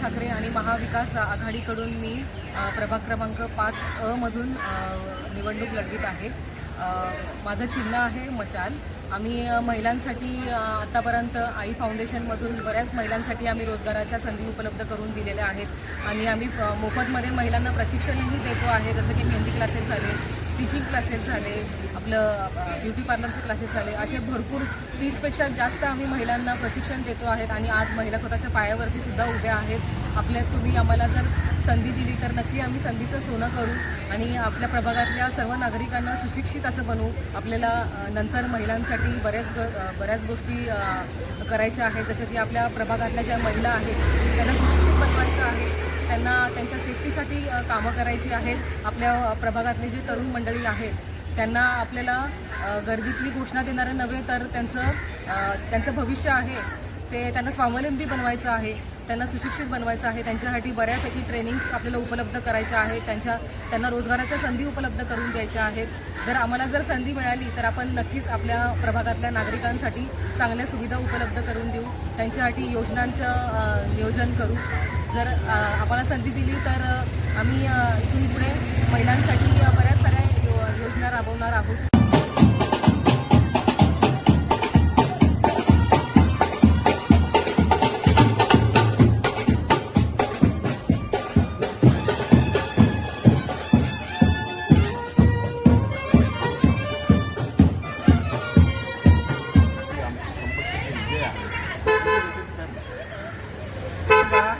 ठाकरे आणि महाविकास आघाडीकडून मी प्रभाग क्रमांक 5 मधून निवडणूक लढवीत आहे। माझं चिन्ह आहे मशाल। आम्ही महिलांसाठी आतापर्यंत आई फाउंडेशनमधून बऱ्याच महिलांसाठी आम्ही रोजगाराच्या संधी उपलब्ध करून दिलेल्या आहेत आणि आम्ही मोफतमध्ये महिलांना प्रशिक्षणही देतो आहे, जसं की मेहंदी क्लासेस झाले, स्टिचिंग क्लासेस झाले, आपलं ब्युटी पार्लरचे क्लासेस झाले, असे भरपूर 30पेक्षा जास्त आम्ही महिलांना प्रशिक्षण देतो आहेत आणि आज महिला स्वतःच्या पायावरती सुद्धा उभ्या आहेत। तुम्ही आम्हाला जर संधी दिली तर नक्की आम्ही संधीचं सोनं करू आणि आपल्या प्रभागातल्या सर्व नागरिकांना सुशिक्षित असं बनवू। आपल्याला नंतर महिलांसाठी बऱ्याच गोष्टी करायच्या आहेत, जसं की आपल्या प्रभागातल्या ज्या महिला आहेत त्यांना सुशिक्षित बनवायचं आहे, त्यांना त्यांच्या सेफ्टीसाठी कामं करायची आहेत। आपल्या प्रभागातले जे तरुण मंडळी आहेत त्यांना आपल्याला गर्दीतली घोषणा देणारं नव्हे तर त्यांचं भविष्य आहे ते त्यांना स्वावलंबी बनवायचं आहे, त्यांना सुशिक्षित बनवायचं आहे। त्यांच्यासाठी बऱ्यापैकी ट्रेनिंग्स आपल्याला उपलब्ध करायच्या आहेत, त्यांना रोजगाराच्या संधी उपलब्ध करून द्यायच्या आहेत। जर आम्हाला जर संधी मिळाली तर आपण नक्कीच आपल्या प्रभागातल्या नागरिकांसाठी चांगल्या सुविधा उपलब्ध करून देऊ, त्यांच्यासाठी योजनांचं नियोजन करू। जर आम्हाला संधी दिली तर आम्ही इथून पुढे महिलांसाठी बऱ्याच साऱ्या योजना राबवणार आहोत।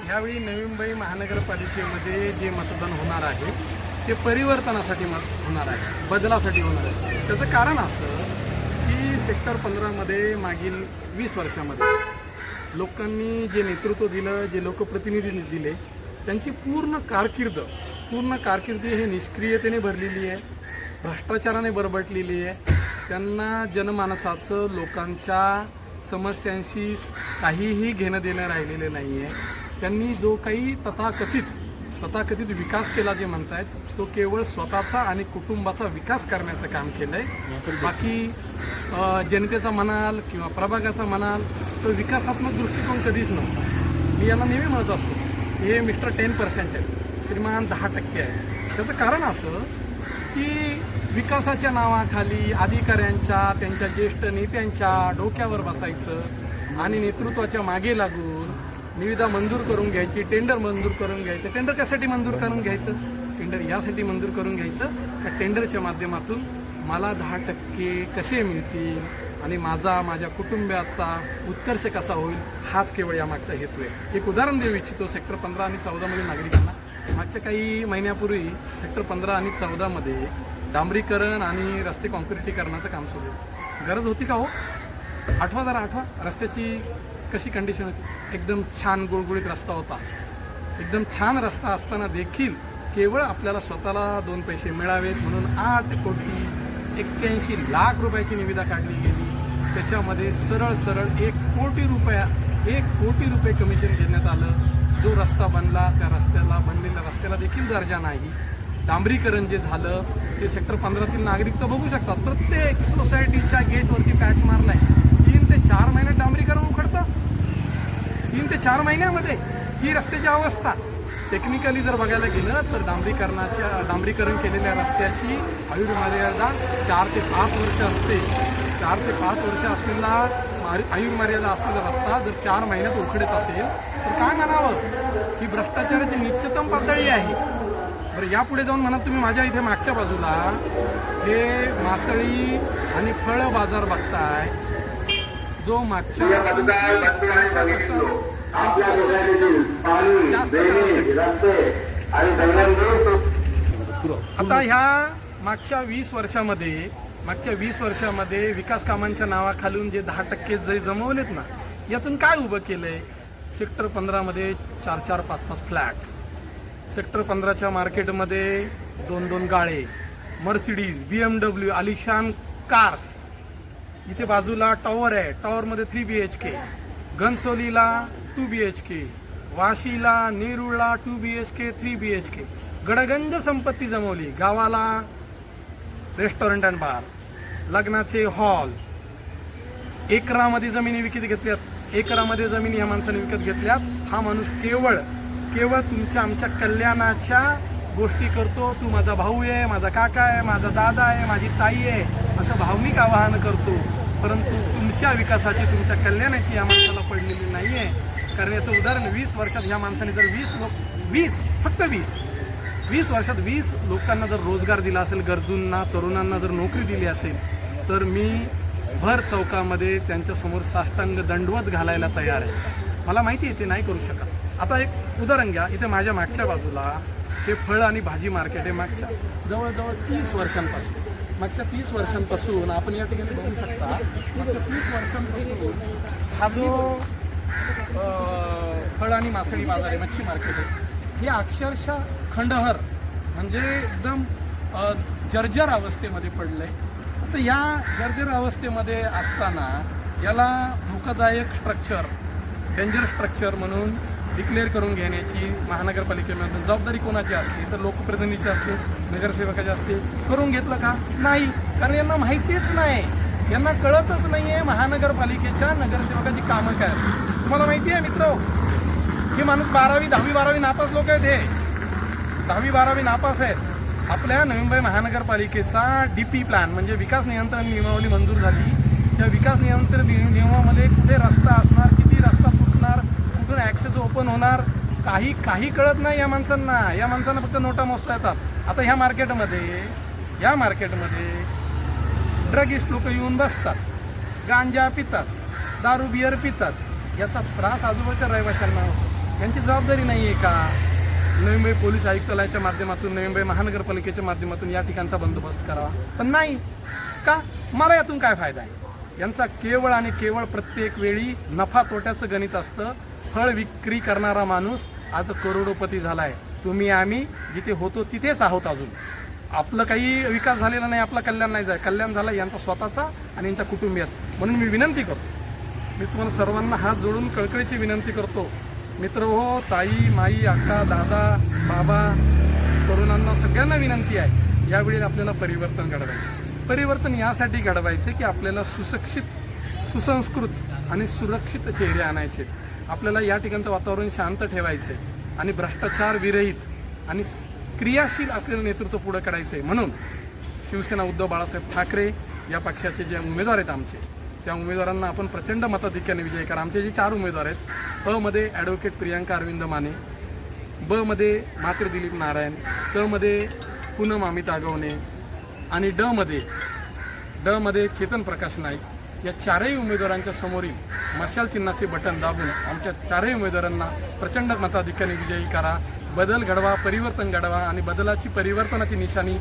यावेळी नवी मुंबई महानगरपालिकेमध्ये जे मतदान होणार आहे ते परिवर्तनासाठी होणार आहे, बदलासाठी होणार आहे। त्याचं कारण असं की सेक्टर 15मध्ये मागील 20 वर्षामध्ये लोकांनी जे नेतृत्व दिलं, जे लोकप्रतिनिधी दिले, त्यांची पूर्ण कारकीर्द हे निष्क्रियतेने भरलेली आहे, भ्रष्टाचाराने बरबटलेली आहे। त्यांना जनमानसाचं, लोकांच्या समस्यांशी काहीही घेणं देणं राहिलेलं नाही आहे। त्यांनी जो काही तथाकथित विकास केला जे म्हणतायत तो केवळ स्वतःचा आणि कुटुंबाचा विकास करण्याचं काम केलं आहे। बाकी जनतेचा म्हणाल किंवा प्रभागाचा म्हणाल तो विकासात्मक दृष्टिकोन कधीच नव्हता। मी यांना नेहमी म्हणत असतो हे मिस्टर 10% आहे, श्रीमान 10% आहे। त्याचं कारण असं की विकासाच्या नावाखाली अधिकाऱ्यांच्या, त्यांच्या ज्येष्ठ नेत्यांच्या डोक्यावर बसायचं आणि नेतृत्वाच्या मागे लागून निविदा मंजूर करून घ्यायची, टेंडर मंजूर करून घ्यायचं। टेंडर कशासाठी मंजूर करून घ्यायचं? टेंडर यासाठी मंजूर करून घ्यायचं का टेंडरच्या माध्यमातून मला 10% कसे मिळतील आणि माझ्या कुटुंबाचा उत्कर्ष कसा होईल, हाच केवळ यामागचा हेतू आहे। एक उदाहरण देऊ इच्छितो सेक्टर 15 आणि 14मधील नागरिकांना। मागच्या काही महिन्यापूर्वी सेक्टर 15 आणि 14मध्ये डांबरीकरण आणि रस्ते काँक्रिटीकरणाचं काम सुरू आहे। गरज होती का हो? आठवा रस्त्याची कशी कंडिशन होती? एकदम छान गुळगुळीत रस्ता होता। एकदम छान रस्ता असताना देखील केवळ आपल्याला स्वतःला 2 पैसे मिळावेत म्हणून 8,81,00,000 रुपयाची निविदा काढली गेली। त्याच्यामध्ये सरळ 1 कोटी रुपये कमिशन घेण्यात आलं। जो रस्ता बनला त्या बनलेल्या रस्त्याला देखील दर्जा नाही। डांबरीकरण जे झालं ते सेक्टर 15तील नागरिक तर बघू शकतात, प्रत्येक सोसायटीच्या गेटवरती पॅच मारलाय। 3 ते 4 महिन्यात डांबरीकरण उखडतं। 3 ते 4 महिन्यामध्ये ही रस्त्याची अवस्था। टेक्निकली जर बघायला गेलं तर डांबरीकरण केलेल्या रस्त्याची आयुर्मर्यादा 4 ते 5 वर्ष असते। 4 ते 5 वर्ष असलेला आयुर्मर्यादा असलेला रस्ता जर 4 महिन्यात उखडत असेल तर काय म्हणावं? ही भ्रष्टाचाराची निश्चितम पातळी आहे। बरं, यापुढे जाऊन म्हणा तुम्ही माझ्या इथे मागच्या बाजूला हे मासळी आणि फळ बाजार बघताय, जो मागच्या आता ह्या मागच्या 20 वर्षामध्ये विकास कामांच्या नावाखालून जे 10% जे जमवलेत ना, यातून काय उभं केलंय? सेक्टर 15मध्ये 4-4, 5-5 फ्लॅट, सेक्टर 15च्या मार्केटमध्ये 2-2 गाळे, मर्सिडीज, BMW, आलिशान कार्स। इथे बाजूला टॉवर आहे, टॉवरमध्ये 3 BHK, घनसोलीला 2 BHK, वाशीला, नेरूळला 2 BHK, 3 BHK, गडगंज संपत्ती जमवली। गावाला रेस्टॉरंट अँड बार, लग्नाचे हॉल, एकरामध्ये जमिनी विकत घेतल्यात। एकरामध्ये जमिनी ह्या माणसाने विकत घेतल्यात। हा माणूस केवळ केवळ तुमच्या आमच्या कल्याणाच्या गोष्टी करतो. तू माझा भाऊ आहे, माझा काका आहे, माझा दादा आहे, माझी ताई आहे असं भावनिक आवाहन करतो. परंतु तुमच्या विकासाची, तुमच्या कल्याणाची या माणसाला पडलेली नाही आहे. कारण याचं उदाहरण 20 वर्षात ह्या माणसाने जर 20 वर्षात 20 लोकांना जर रोजगार दिला असेल, गरजूंना, तरुणांना जर नोकरी दिली असेल, तर मी भर चौकामध्ये त्यांच्यासमोर साष्टांग दंडवत घालायला तयार आहे. मला माहिती आहे ते नाही करू शकत. आता एक उदाहरण घ्या, इथे माझ्या मागच्या बाजूला हे फळ आणि भाजी मार्केट आहे. मागच्या जवळजवळ 30 वर्षांपासून, मागच्या 30 वर्षांपासून आपण या ठिकाणी बघू शकता, मागच्या 30 वर्षांपासून हा जो फळ आणि मासळी बाजार आहे, मच्छी मार्केट आहे, हे अक्षरशः खंडहर म्हणजे एकदम जर्जर अवस्थेमध्ये पडलं आहे. तर या जर्जर अवस्थेमध्ये असताना याला धोकादायक स्ट्रक्चर, डेंजर स्ट्रक्चर म्हणून डिक्लेअर करून घेण्याची महानगरपालिकेमधून जबाबदारी कोणाची असते? तर लोकप्रतिनिधीची असते, नगरसेवकाची असते. करून घेतलं का? नाही, कारण यांना माहितीच नाही, यांना कळतच नाही आहे महानगरपालिकेच्या नगरसेवकाची कामं काय असते. तुम्हाला माहिती आहे मित्र, हे माणूस 10वी-12वी नापास लोक आहेत. हे 10वी-12वी नापास आहेत. आपल्या नवी मुंबई महानगरपालिकेचा DP प्लॅन म्हणजे विकास नियंत्रण नियमावली मंजूर झाली. त्या विकास नियंत्रण नियमामध्ये कुठे रस्ता असणार, किती रस्ता तुटणार, कुठून ॲक्सेस ओपन होणार, काही कळत नाही या माणसांना. या माणसांना फक्त नोटा मोजता येतात. आता ह्या मार्केटमध्ये ड्रगिस्ट लोक येऊन बसतात, गांजा पितात, दारू बियर पितात. याचा त्रास आजूबाजूच्या रहिवाशांना होतो. यांची जबाबदारी नाही आहे का नवी मुंबई पोलीस आयुक्तालयाच्या माध्यमातून, नवी मुंबई महानगरपालिकेच्या माध्यमातून या ठिकाणचा बंदोबस्त करावा? पण नाही का? मला यातून काय फायदा आहे? यांचा केवळ आणि केवळ प्रत्येक वेळी नफा तोट्याचं गणित असतं. फळ विक्री करणारा माणूस आज करोडोपती झाला आहे. तुम्ही आम्ही जिथे होतो तिथेच आहोत. अजून आपलं काही विकास झालेला नाही, आपलं कल्याण नाही झालं. कल्याण झालं यांचा स्वतःचा आणि यांच्या कुटुंबियात. म्हणून मी विनंती करतो, मी तुम्हाला सर्वांना हात जोडून कळकळीची विनंती करतो. मित्र हो, ताई, माई, अक्का, दादा, बाबा, तरुणांना सगळ्यांना विनंती आहे, यावेळी आपल्याला परिवर्तन घडवायचं. परिवर्तन यासाठी घडवायचे की आपल्याला सुशिक्षित, सुसंस्कृत आणि सुरक्षित चेहरे आणायचे. आपल्याला या ठिकाणचं वातावरण शांत ठेवायचे आणि भ्रष्टाचार विरहित आणि क्रियाशील असलेलं नेतृत्व पुढे काढायचं आहे. म्हणून शिवसेना उद्धव बाळासाहेब ठाकरे या पक्षाचे जे उमेदवार आहेत आमचे, त्या उमेदवारांना आपण प्रचंड मताधिक्याने विजयी करा. आमचे जे 4 उमेदवार आहेत, अ मध्ये ॲडव्होकेट प्रियांका अरविंद माने, ब मध्ये मात्र दिलीप नारायण, क मध्ये पूनम अमित आगवणे आणि ड मध्ये चेतन प्रकाश नाईक. या 4ही उमेदवारांच्या समोरील मशाल चिन्हाचे बटन दाबून आमच्या 4ही उमेदवारांना प्रचंड मताधिक्याने विजयी करा. बदल घडवा, परिवर्तन घडवा आणि बदलाची, परिवर्तनाची निशाणी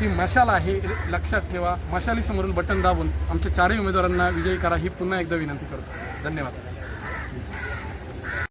ही मशाल आहे, लक्षात ठेवा. मशालीसमोरील बटन दाबून आमच्या 4ही उमेदवारांना विजयी करा ही पुन्हा एकदा विनंती करतो. धन्यवाद.